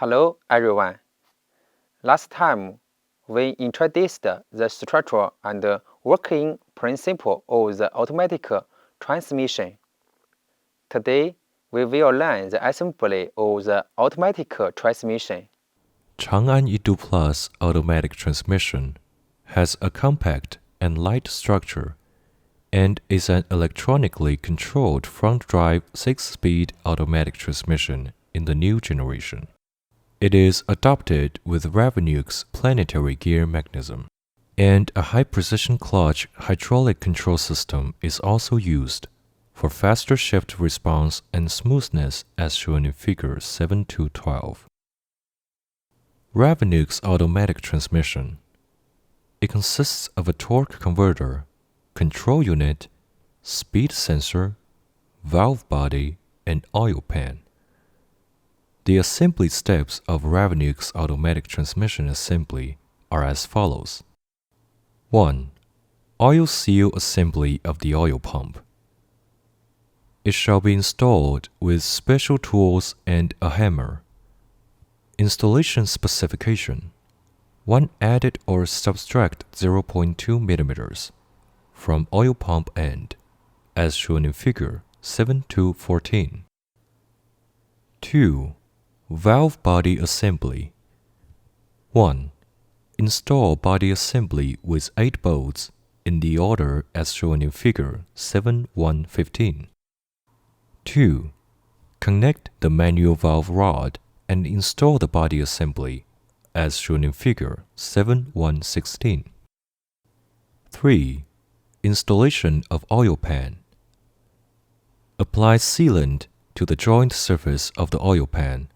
Hello everyone. Last time we introduced the structure and working principle of the automatic transmission. Today we will learn the assembly of the automatic transmission. Chang'an E2 Plus automatic transmission has a compact and light structure and is an electronically controlled front-drive 6-speed automatic transmission in the new generation. It is adopted with Revenue's planetary gear mechanism, and a high-precision clutch hydraulic control system is also used for faster shift response and smoothness as shown in Figure 7-12. Revenue's automatic transmission. It consists of a torque converter, control unit, speed sensor, valve body, and oil pan. The assembly steps of Revenue's automatic transmission assembly are as follows. 1. Oil seal assembly of the oil pump. It shall be installed with special tools and a hammer. Installation specification. 1 added or subtract 0.2 mm from oil pump end, as shown in Figure 7-14. 2. Valve body assembly. 1. Install body assembly with 8 bolts in the order as shown in Figure 7-1-15. 2. Connect the manual valve rod and install the body assembly as shown in Figure 7-1-16. 3. Installation of oil pan. Apply sealant to the joint surface of the oil pan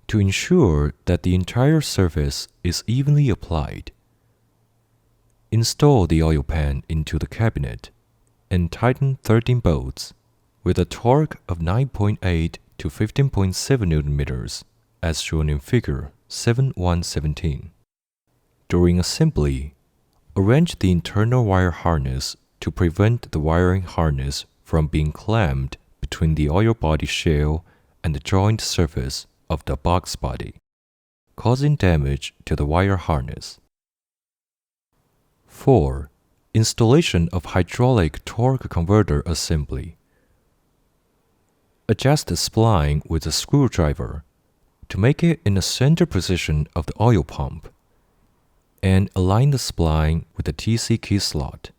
to ensure that the entire surface is evenly applied. Install the oil pan into the cabinet and tighten 13 bolts with a torque of 9.8 to 15.7 Nm as shown in Figure 7-1-17. During assembly, arrange the internal wire harness to prevent the wiring harness from being clammed between the oil body shell and the joint surface of the box body, causing damage to the wire harness. 4. Installation of hydraulic torque converter assembly. Adjust the spline with a screwdriver to make it in the center position of the oil pump, and align the spline with the TC key slot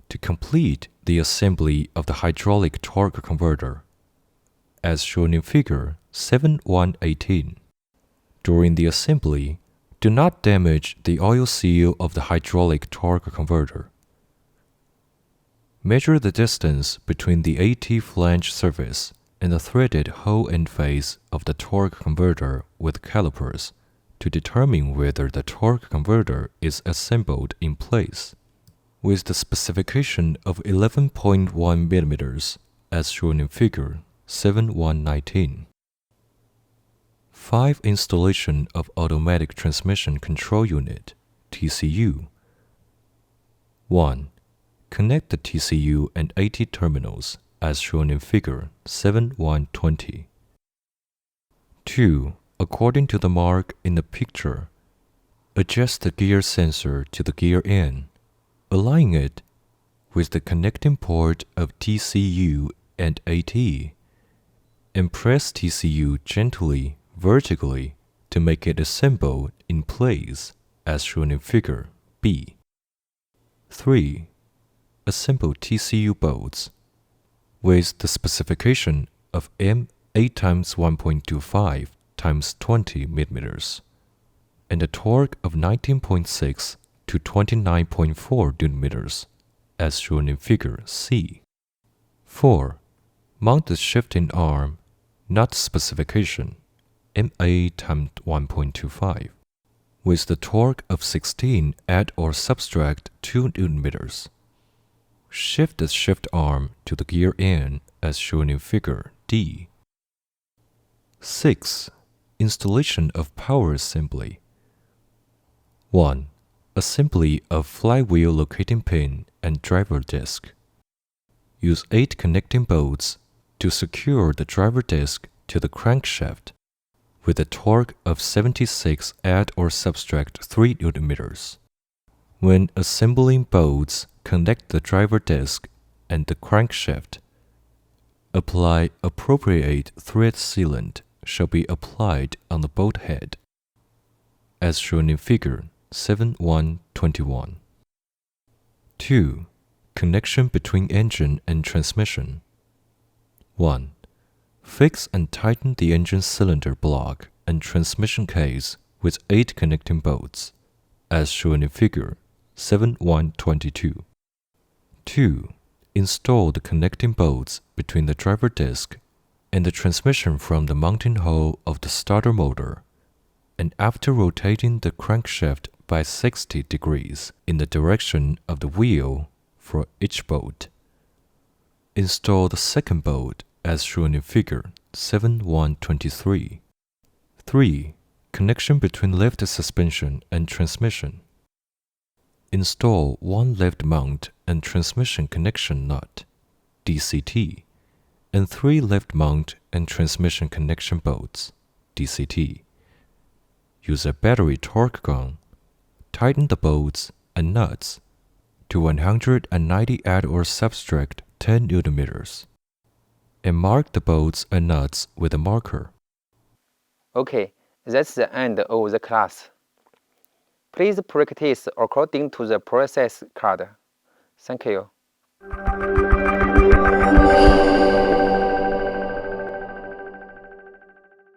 to complete the assembly of the hydraulic torque converter, as shown in Figure 7-1-18. During the assembly, do not damage the oil seal of the hydraulic torque converter. Measure the distance between the AT flange surface and the threaded hole end face of the torque converter with calipers to determine whether the torque converter is assembled in place, with the specification of 11.1 mm as shown in Figure 7-1-19. 5. Installation of automatic transmission control unit, TCU. 1. Connect the TCU and AT terminals as shown in Figure 7-1-20. 2. According to the mark in the picture, adjust the gear sensor to the gear in, align it with the connecting port of TCU and AT, and press TCU gently vertically to make it assemble in place as shown in Figure B. 3. Assemble TCU bolts with the specification of M 8 x 1.25 x 20 mm and a torque of 19.6 to 29.4 Nm as shown in Figure C. 4. Mount the shifting arm, not specification, MA x 1.25, with the torque of 16 add or subtract 2 Nm. Shift the shift arm to the gear in as shown in Figure D. 6. Installation of power assembly. 1. Assembly of flywheel locating pin and driver disc. Use 8 connecting bolts to secure the driver disc to the crankshaft with a torque of 76 add or subtract 3 Nm. When assembling bolts, connect the driver disc and the crankshaft. Apply appropriate thread sealant shall be applied on the bolt head, as shown in figure 7.1.21. 2. Connection between engine and transmission. 1. Fix and tighten the engine cylinder block and transmission case with 8 connecting bolts, as shown in figure 7.1.22. 2. Install the connecting bolts between the driver disc and the transmission from the mounting hole of the starter motor, and after rotating the crankshaft by 60 degrees in the direction of the wheel for each bolt, install the second bolt as shown in figure 7.1.23. 3. Connection between left suspension and transmission. Install one left mount and transmission connection nut, DCT, and 3 left mount and transmission connection bolts, DCT. Use a battery torque gun. Tighten the bolts and nuts to 190 add or subtract 10 Nm, and mark the bolts and nuts with a marker. Okay, that's the end of the class. Please practice according to the process card. Thank you.